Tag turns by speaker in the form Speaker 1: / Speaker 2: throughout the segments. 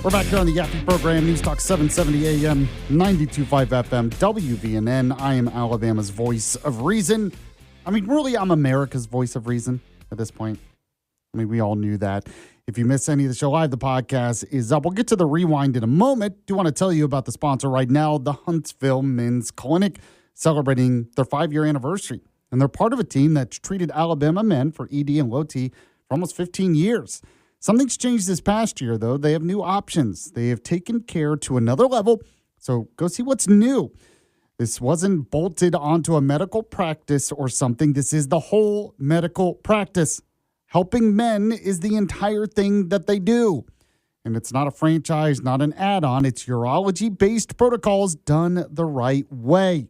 Speaker 1: We're back here on the Yaffee program, News Talk 770 AM, 92.5 FM, WVNN. I am Alabama's voice of reason. I mean, really, I'm America's voice of reason at this point. I mean, we all knew that. If you miss any of the show live, the podcast is up. We'll get to the rewind in a moment. Do want to tell you about the sponsor right now, the Huntsville Men's Clinic, celebrating their 5-year anniversary. And they're part of a team that's treated Alabama men for ED and low T for almost 15 years. Something's changed this past year, though. They have new options. They have taken care to another level, so go see what's new. This wasn't bolted onto a medical practice or something. This is the whole medical practice. Helping men is the entire thing that they do. And it's not a franchise, not an add-on. It's urology-based protocols done the right way.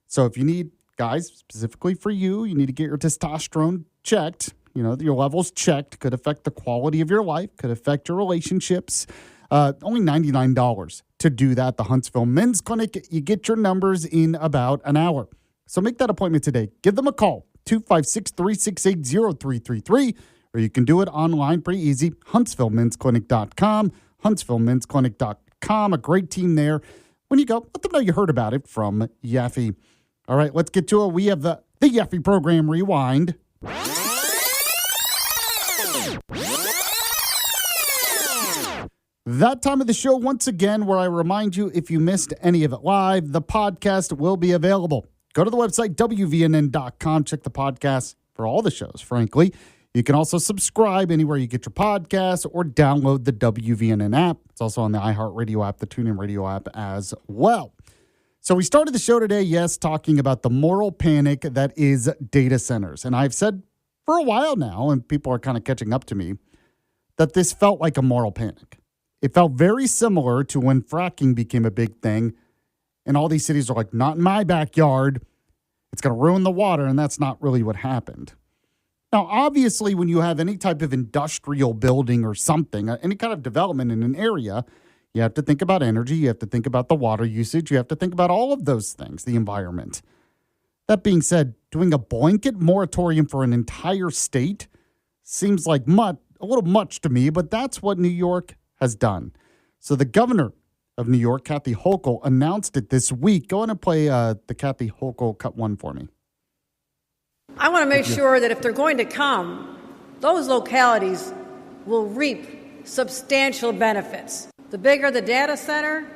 Speaker 1: So if you need, guys, specifically for you, you need to get your testosterone checked. You know, your levels checked, could affect the quality of your life, could affect your relationships. Only $99 to do that. The Huntsville Men's Clinic, you get your numbers in about an hour. So make that appointment today. Give them a call, 256-368-0333, or you can do it online, pretty easy, HuntsvilleMen'sClinic.com, HuntsvilleMen'sClinic.com, a great team there. When you go, let them know you heard about it from Yaffee. All right, let's get to it. We have the Yaffee program rewind. That time of the show, once again, where I remind you, if you missed any of it live, the podcast will be available. Go to the website, WVNN.com. Check the podcast for all the shows, frankly. You can also subscribe anywhere you get your podcasts or download the WVNN app. It's also on the iHeartRadio app, the TuneIn Radio app as well. So we started the show today, yes, talking about the moral panic that is data centers. And I've said for a while now, and people are kind of catching up to me, that this felt like a moral panic. It felt very similar to when fracking became a big thing, and all these cities are like, not in my backyard. It's going to ruin the water, and that's not really what happened. Now, obviously, when you have any type of industrial building or something, any kind of development in an area, you have to think about energy, you have to think about the water usage, you have to think about all of those things, the environment. That being said, doing a blanket moratorium for an entire state seems like a little much to me, but that's what New York has done. So the governor of New York, Kathy Hochul, announced it this week. Go ahead and play the Kathy Hochul cut one for me.
Speaker 2: I want to make sure that if they're going to come, those localities will reap substantial benefits. The bigger the data center,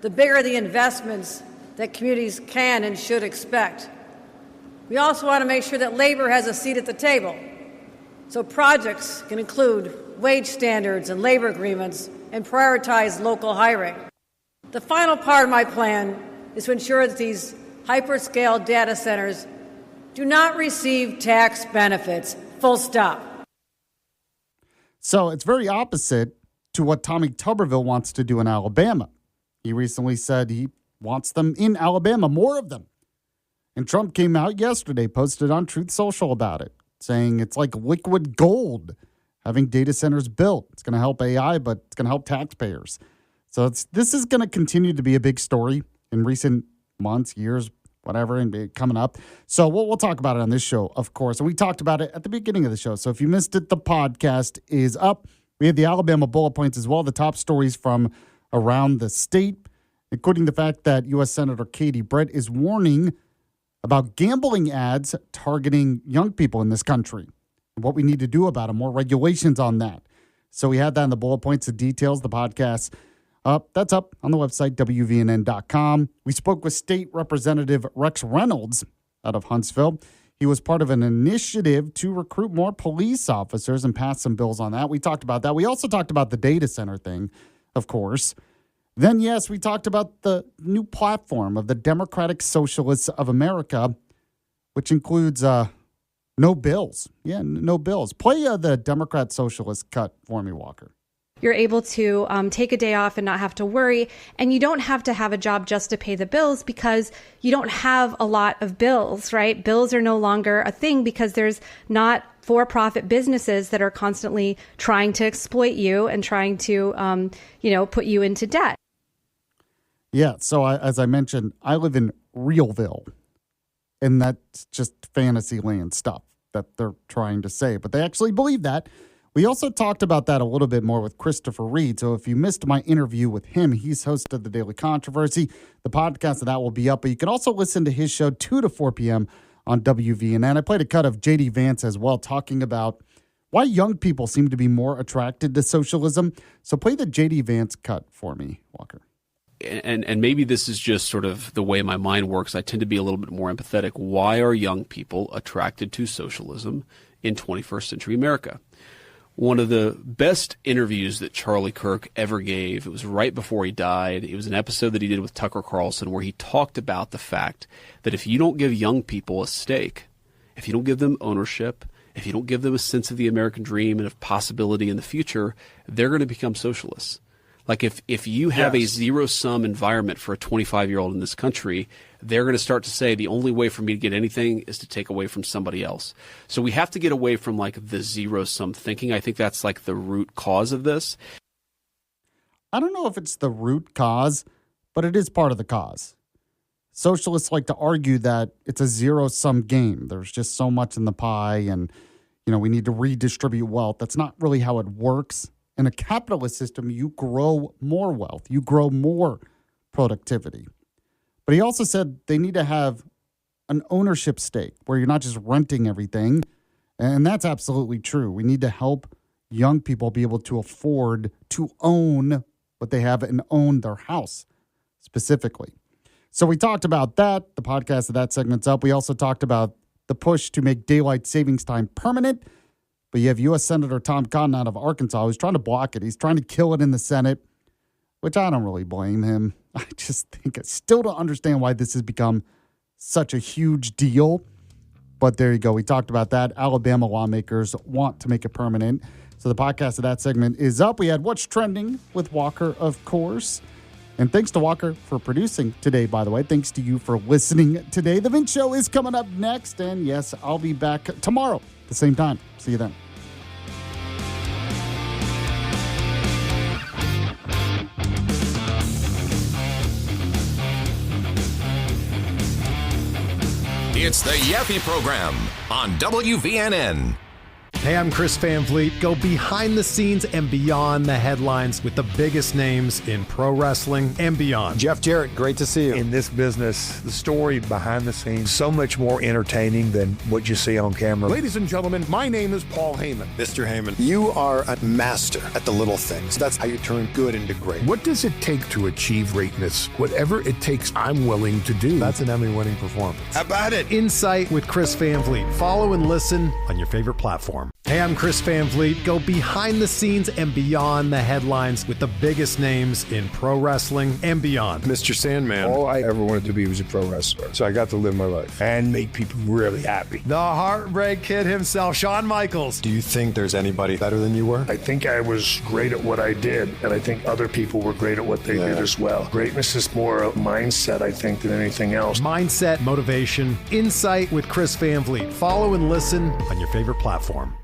Speaker 2: the bigger the investments that communities can and should expect. We also want to make sure that labor has a seat at the table, so projects can include wage standards and labor agreements and prioritize local hiring. The final part of my plan is to ensure that these hyperscale data centers do not receive tax benefits, full stop.
Speaker 1: So it's very opposite to what Tommy Tuberville wants to do in Alabama. He recently said he wants them in Alabama, more of them. And Trump came out yesterday, posted on Truth Social about it, saying it's like liquid gold having data centers built. It's going to help AI, but it's going to help taxpayers. So this is going to continue to be a big story in recent months, years, whatever, and coming up. So we'll talk about it on this show, of course. And we talked about it at the beginning of the show. So if you missed it, the podcast is up. We have the Alabama bullet points as well, the top stories from around the state, including the fact that U.S. Senator Katie Brett is warning about gambling ads targeting young people in this country. What we need to do about it, more regulations on that. So we had that in the bullet points, the details, the podcast. That's up on the website, WVNN.com. We spoke with State Representative Rex Reynolds out of Huntsville. He was part of an initiative to recruit more police officers and pass some bills on that. We talked about that. We also talked about the data center thing, of course. Then, yes, we talked about the new platform of the Democratic Socialists of America, which includes no bills. Yeah, no bills. Play the Democrat Socialist cut for me, Walker.
Speaker 3: You're able to take a day off and not have to worry. And you don't have to have a job just to pay the bills because you don't have a lot of bills, right? Bills are no longer a thing because there's not for-profit businesses that are constantly trying to exploit you and trying to, put you into debt.
Speaker 1: Yeah. So as I mentioned, I live in Realville, and that's just fantasy land stuff that they're trying to say. But they actually believe that We also talked about that a little bit more with Christopher Reed. So if you missed my interview with him, he's host of The Daily Controversy. The podcast of that will be up, but you can also listen to his show 2 to 4 p.m. on WVNN. I played a cut of J.D. Vance as well, talking about why young people seem to be more attracted to socialism. So play the J.D. Vance cut for me, Walker.
Speaker 4: And maybe this is just sort of the way my mind works. I tend to be a little bit more empathetic. Why are young people attracted to socialism in 21st century America? One of the best interviews that Charlie Kirk ever gave, it was right before he died. It was an episode that he did with Tucker Carlson where he talked about the fact that if you don't give young people a stake, if you don't give them ownership, if you don't give them a sense of the American dream and of possibility in the future, they're going to become socialists. Like if you have a zero-sum environment for a 25-year-old in this country, they're going to start to say the only way for me to get anything is to take away from somebody else. So we have to get away from like the zero-sum thinking. I think that's like the root cause of this.
Speaker 1: I don't know if it's the root cause, but it is part of the cause. Socialists like to argue that it's a zero-sum game. There's just so much in the pie and, we need to redistribute wealth. That's not really how it works. In a capitalist system, you grow more wealth. You grow more productivity. But he also said they need to have an ownership stake where you're not just renting everything. And that's absolutely true. We need to help young people be able to afford to own what they have and own their house specifically. So we talked about that. The podcast of that segment's up. We also talked about the push to make daylight savings time permanent. But you have U.S. Senator Tom Cotton out of Arkansas who's trying to block it. He's trying to kill it in the Senate, which I don't really blame him. I just think I still don't understand why this has become such a huge deal. But there you go. We talked about that. Alabama lawmakers want to make it permanent. So the podcast of that segment is up. We had What's Trending with Walker, of course. And thanks to Walker for producing today, by the way. Thanks to you for listening today. The Vince Show is coming up next. And yes, I'll be back tomorrow at the same time. See you then.
Speaker 5: It's the Yaffee Program on WVNN.
Speaker 6: Hey, I'm Chris Van Vliet. Go behind the scenes and beyond the headlines with the biggest names in pro wrestling and beyond.
Speaker 7: Jeff Jarrett, great to see you.
Speaker 8: In this business, the story behind the scenes, so much more entertaining than what you see on camera.
Speaker 9: Ladies and gentlemen, my name is Paul Heyman.
Speaker 7: Mr. Heyman, you are a master at the little things. That's how you turn good into great.
Speaker 9: What does it take to achieve greatness? Whatever it takes, I'm willing to do.
Speaker 7: That's an Emmy-winning performance.
Speaker 8: How about it?
Speaker 6: Insight with Chris Van Vliet. Follow and listen on your favorite platform. Hey, I'm Chris Van Vliet. Go behind the scenes and beyond the headlines with the biggest names in pro wrestling and beyond.
Speaker 7: Mr. Sandman.
Speaker 8: All I ever wanted to be was a pro wrestler. So I got to live my life and make people really happy.
Speaker 6: The Heartbreak Kid himself, Shawn Michaels.
Speaker 7: Do you think there's anybody better than you were?
Speaker 8: I think I was great at what I did, and I think other people were great at what they did as well. Greatness is more a mindset, I think, than anything else.
Speaker 6: Mindset, motivation, insight with Chris Van Vliet. Follow and listen on your favorite platform.